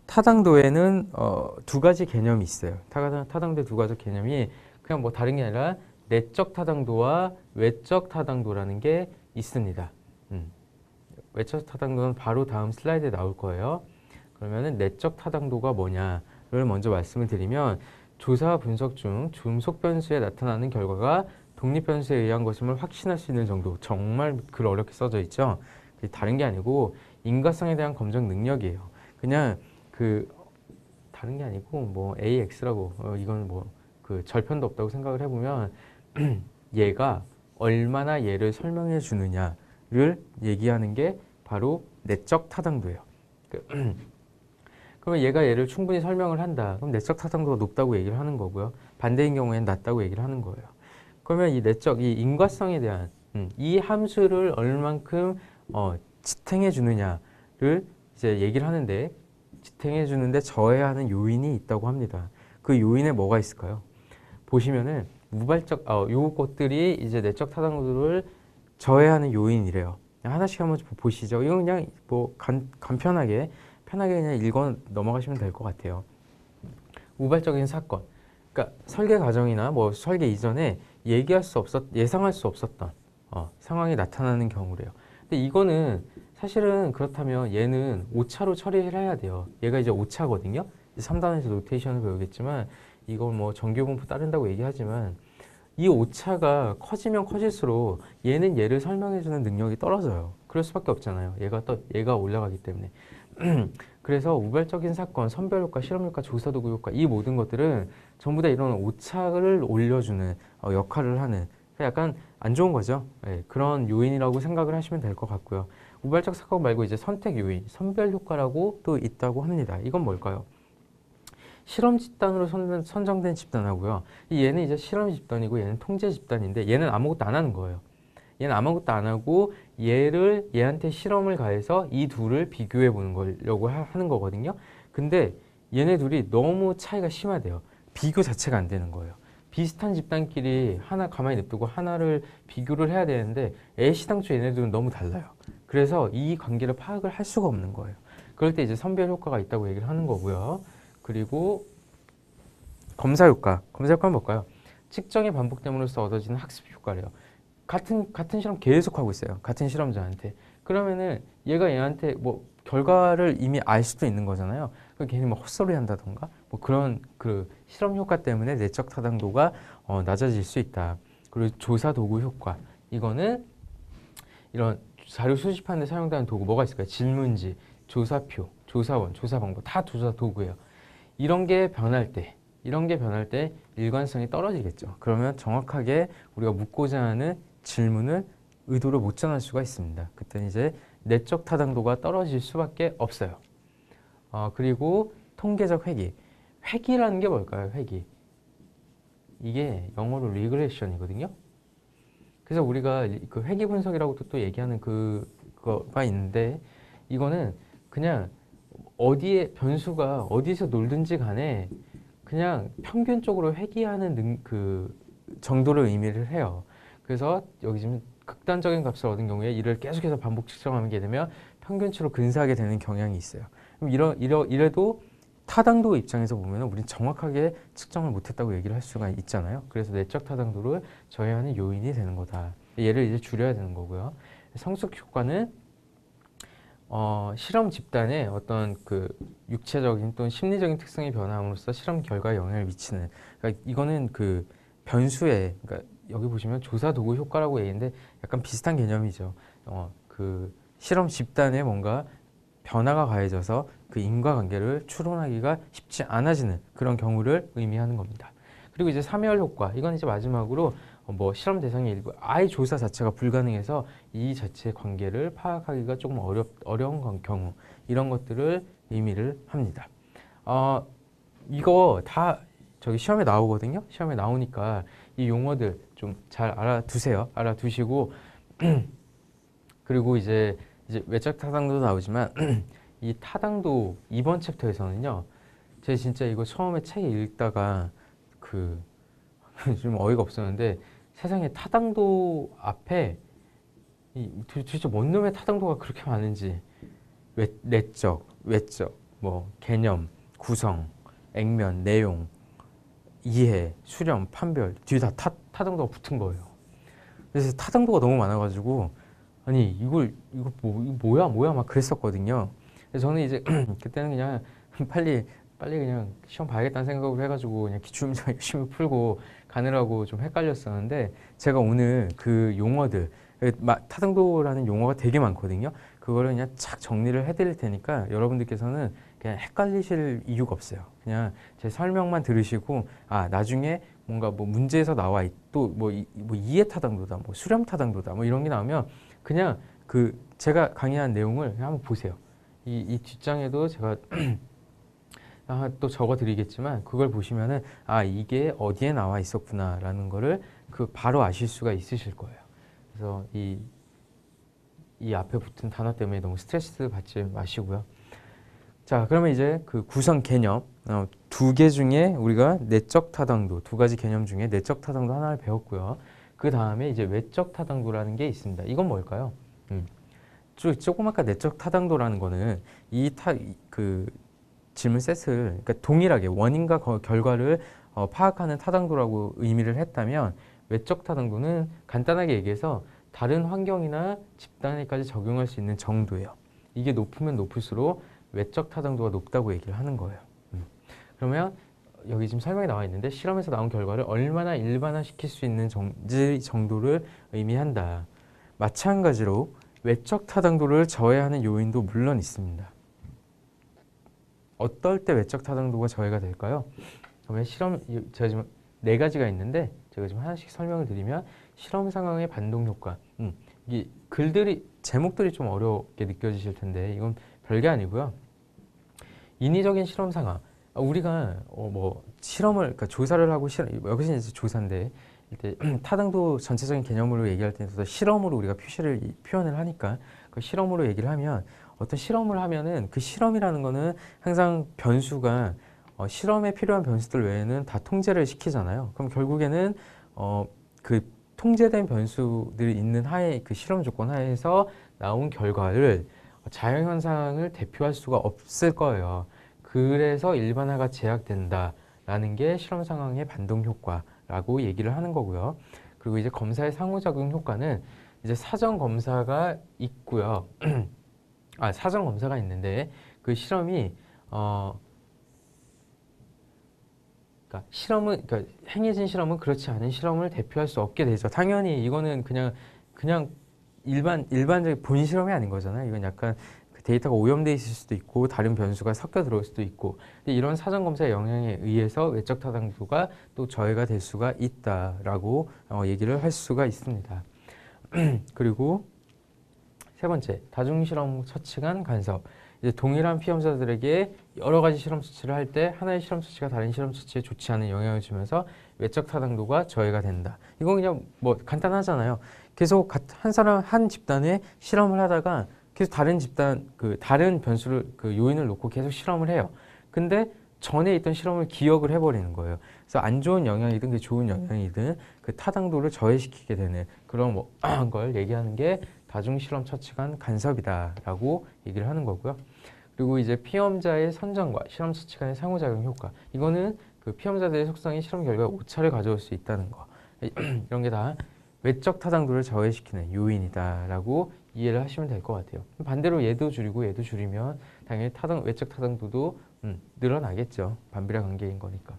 타당도에는 두 가지 개념이 있어요. 타당도의 두 가지 개념이 그냥 뭐 다른 게 아니라 내적 타당도와 외적 타당도라는 게 있습니다. 외적 타당도는 바로 다음 슬라이드에 나올 거예요. 그러면은 내적 타당도가 뭐냐를 먼저 말씀을 드리면 조사 분석 중 중속 변수에 나타나는 결과가 독립 변수에 의한 것임을 확신할 수 있는 정도. 정말 글 어렵게 써져 있죠. 다른 게 아니고 인과성에 대한 검증 능력이에요. 그냥 다른 게 아니고 뭐 AX라고 이건 뭐 그 절편도 없다고 생각을 해보면 얘가 얼마나 얘를 설명해 주느냐를 얘기하는 게 바로 내적 타당도예요. 그러면 얘가 얘를 충분히 설명을 한다. 그럼 내적 타당도가 높다고 얘기를 하는 거고요. 반대인 경우에는 낮다고 얘기를 하는 거예요. 그러면 이 인과성에 대한 이 함수를 얼만큼 지탱해 주느냐를 이제 얘기를 하는데 지탱해 주는데 저해하는 요인이 있다고 합니다. 그 요인에 뭐가 있을까요? 보시면은 요것들이 이제 내적 타당도를 저해하는 요인이래요. 하나씩 한번 보시죠. 이건 그냥 뭐 간편하게 편하게 그냥 읽어 넘어가시면 될 것 같아요. 우발적인 사건. 그러니까 설계 과정이나 뭐 설계 이전에 예상할 수 없었던 상황이 나타나는 경우래요. 근데 이거는 사실은 그렇다면 얘는 오차로 처리를 해야 돼요. 얘가 이제 오차거든요. 3단에서 노테이션을 배우겠지만 이걸 뭐 정규분포 따른다고 얘기하지만 이 오차가 커지면 커질수록 얘를 설명해주는 능력이 떨어져요. 그럴 수밖에 없잖아요. 얘가 올라가기 때문에. 그래서 우발적인 사건, 선별효과, 실험효과, 조사도구 효과 이 모든 것들은 전부 다 이런 오차를 올려주는 역할을 하는 약간 안 좋은 거죠. 네, 그런 요인이라고 생각을 하시면 될 것 같고요. 우발적 사건 말고 이제 선택 요인, 선별효과라고 또 있다고 합니다. 이건 뭘까요? 실험 집단으로 선정된 집단하고요. 얘는 이제 실험 집단이고 얘는 통제 집단인데 얘는 아무것도 안 하는 거예요. 얘는 아무것도 안 하고 얘한테 실험을 가해서 이 둘을 비교해 보는 거려고 하는 거거든요. 근데 얘네 둘이 너무 차이가 심하대요. 비교 자체가 안 되는 거예요. 비슷한 집단끼리 하나 가만히 냅두고 하나를 비교를 해야 되는데 애시당초 얘네들은 너무 달라요. 그래서 이 관계를 파악을 할 수가 없는 거예요. 그럴 때 이제 선별 효과가 있다고 얘기를 하는 거고요. 그리고 검사 효과는 뭘까요? 측정의 반복됨으로써 얻어지는 학습 효과래요. 같은 실험 계속 하고 있어요. 같은 실험자한테. 그러면은 얘한테 뭐 결과를 이미 알 수도 있는 거잖아요. 괜히 뭐 헛소리 한다던가 뭐 그런 그 실험 효과 때문에 내적 타당도가 낮아질 수 있다. 그리고 조사 도구 효과. 이거는 이런 자료 수집하는 데 사용되는 도구 뭐가 있을까요? 질문지, 조사표, 조사원, 조사 방법 다 조사 도구예요. 이런 게 변할 때 일관성이 떨어지겠죠. 그러면 정확하게 우리가 묻고자 하는 질문을 의도를 못 전할 수가 있습니다. 그때는 이제 내적 타당도가 떨어질 수밖에 없어요. 그리고 통계적 회귀. 회귀라는 게 뭘까요? 회귀. 이게 영어로 리그레션이거든요. 그래서 우리가 그 회귀 분석이라고 또 얘기하는 그거가 있는데 이거는 그냥 변수가 어디서 놀든지 간에 그냥 평균적으로 회귀하는 그 정도를 의미를 해요. 그래서 여기 지금 극단적인 값을 얻은 경우에 이를 계속해서 반복 측정하게 되면 평균치로 근사하게 되는 경향이 있어요. 그럼 이래도 타당도 입장에서 보면 우린 정확하게 측정을 못했다고 얘기를 할 수가 있잖아요. 그래서 내적 타당도를 저해하는 요인이 되는 거다. 얘를 이제 줄여야 되는 거고요. 성숙 효과는 실험 집단의 어떤 그 육체적인 또는 심리적인 특성이 변함으로써 실험 결과에 영향을 미치는. 그러니까 이거는 그 변수에, 그러니까 여기 보시면 조사 도구 효과라고 얘기했는데 약간 비슷한 개념이죠. 그 실험 집단에 뭔가 변화가 가해져서 그 인과관계를 추론하기가 쉽지 않아지는 그런 경우를 의미하는 겁니다. 그리고 이제 사멸 효과, 이건 이제 마지막으로 뭐 실험 대상의 일부, 아예 조사 자체가 불가능해서 이 자체의 관계를 파악하기가 조금 어려운 경우, 이런 것들을 의미를 합니다. 이거 다 저기 시험에 나오거든요. 시험에 나오니까 이 용어들 좀 잘 알아두세요. 알아두시고 그리고 이제 외적 타당도도 나오지만 이 타당도 이번 챕터에서는요. 제가 진짜 이거 처음에 책 읽다가 좀 어이가 없었는데 세상에 타당도 앞에 도대체 뭔 놈의 타당도가 그렇게 많은지 내적, 외적, 뭐 개념, 구성, 액면, 내용, 이해, 수렴, 판별 뒤에 다 타당도가 붙은 거예요. 그래서 타당도가 너무 많아가지고 아니 이거 뭐야 막 그랬었거든요. 그래서 저는 이제 그때는 그냥 빨리 그냥 시험 봐야겠다는 생각으로 해가지고 그냥 기출문제 열심히 풀고 가느라고 좀 헷갈렸었는데 제가 오늘 그 용어들 타당도라는 용어가 되게 많거든요. 그거를 그냥 착 정리를 해드릴 테니까 여러분들께서는 그냥 헷갈리실 이유가 없어요. 그냥 제 설명만 들으시고 아 나중에 뭔가 뭐 문제에서 나와 또뭐 이해 타당도다, 뭐 수렴 타당도다, 뭐 이런 게 나오면 그냥 그 제가 강의한 내용을 그냥 한번 보세요. 이 뒷장에도 제가 또 적어드리겠지만 그걸 보시면은 아 이게 어디에 나와 있었구나라는 거를 그 바로 아실 수가 있으실 거예요. 그래서 이 앞에 붙은 단어 때문에 너무 스트레스 받지 마시고요. 자, 그러면 이제 그 구성 개념 두 개 중에 우리가 내적 타당도 두 가지 개념 중에 내적 타당도 하나를 배웠고요. 그 다음에 이제 외적 타당도라는 게 있습니다. 이건 뭘까요? 조그맣게 내적 타당도라는 거는 그 질문 셋을 그러니까 동일하게 원인과 결과를 파악하는 타당도라고 의미를 했다면 외적 타당도는 간단하게 얘기해서 다른 환경이나 집단에까지 적용할 수 있는 정도예요. 이게 높으면 높을수록 외적 타당도가 높다고 얘기를 하는 거예요. 그러면 여기 지금 설명이 나와 있는데 실험에서 나온 결과를 얼마나 일반화시킬 수 있는 정도를 의미한다. 마찬가지로 외적 타당도를 저해하는 요인도 물론 있습니다. 어떨 때 외적 타당도가 저해가 될까요? 그러면 제가 지금 네 가지가 있는데 제가 지금 하나씩 설명을 드리면 실험 상황의 반동 효과. 이게 제목들이 좀 어렵게 느껴지실 텐데 이건 별게 아니고요. 인위적인 실험 상황. 우리가 뭐 실험을 그러니까 조사를 하고 여기서 이제 조사인데 이때 타당도 전체적인 개념으로 얘기할 때는 실험으로 우리가 표현을 하니까 그 실험으로 얘기를 하면 어떤 실험을 하면은 그 실험이라는 거는 항상 변수가 실험에 필요한 변수들 외에는 다 통제를 시키잖아요. 그럼 결국에는 그 통제된 변수들이 있는 하에 그 실험 조건 하에서 나온 결과를 자연현상을 대표할 수가 없을 거예요. 그래서 일반화가 제약된다라는 게 실험 상황의 반동 효과라고 얘기를 하는 거고요. 그리고 이제 검사의 상호작용 효과는 이제 사전 검사가 있고요. 사전 검사가 있는데 그 실험이 그러니까 행해진 실험은 그렇지 않은 실험을 대표할 수 없게 되죠. 당연히 이거는 그냥 일반적인 본 실험이 아닌 거잖아요. 이건 약간 데이터가 오염돼 있을 수도 있고 다른 변수가 섞여 들어올 수도 있고 근데 이런 사전 검사의 영향에 의해서 외적 타당도가 또 저해가 될 수가 있다라고 얘기를 할 수가 있습니다. 그리고 세 번째, 다중실험 처치간 간섭. 이제 동일한 피험자들에게 여러 가지 실험 처치를 할 때 하나의 실험 처치가 다른 실험 처치에 좋지 않은 영향을 주면서 외적 타당도가 저해가 된다. 이건 그냥 뭐 간단하잖아요. 계속 한 집단에 실험을 하다가 계속 다른 변수를 요인을 놓고 계속 실험을 해요. 근데 전에 있던 실험을 기억을 해버리는 거예요. 그래서 안 좋은 영향이든 좋은 영향이든 그 타당도를 저해시키게 되는 그런 걸 얘기하는 게 다중실험 처치간 간섭이다라고 얘기를 하는 거고요. 그리고 이제 피험자의 선정과 실험 처치 간의 상호작용 효과. 이거는 그 피험자들의 속성이 실험 결과에 오차를 가져올 수 있다는 거. 이런 게 다 외적 타당도를 저해시키는 요인이다라고 이해를 하시면 될 것 같아요. 반대로 얘도 줄이고 얘도 줄이면 당연히 외적 타당도도 늘어나겠죠. 반비례 관계인 거니까.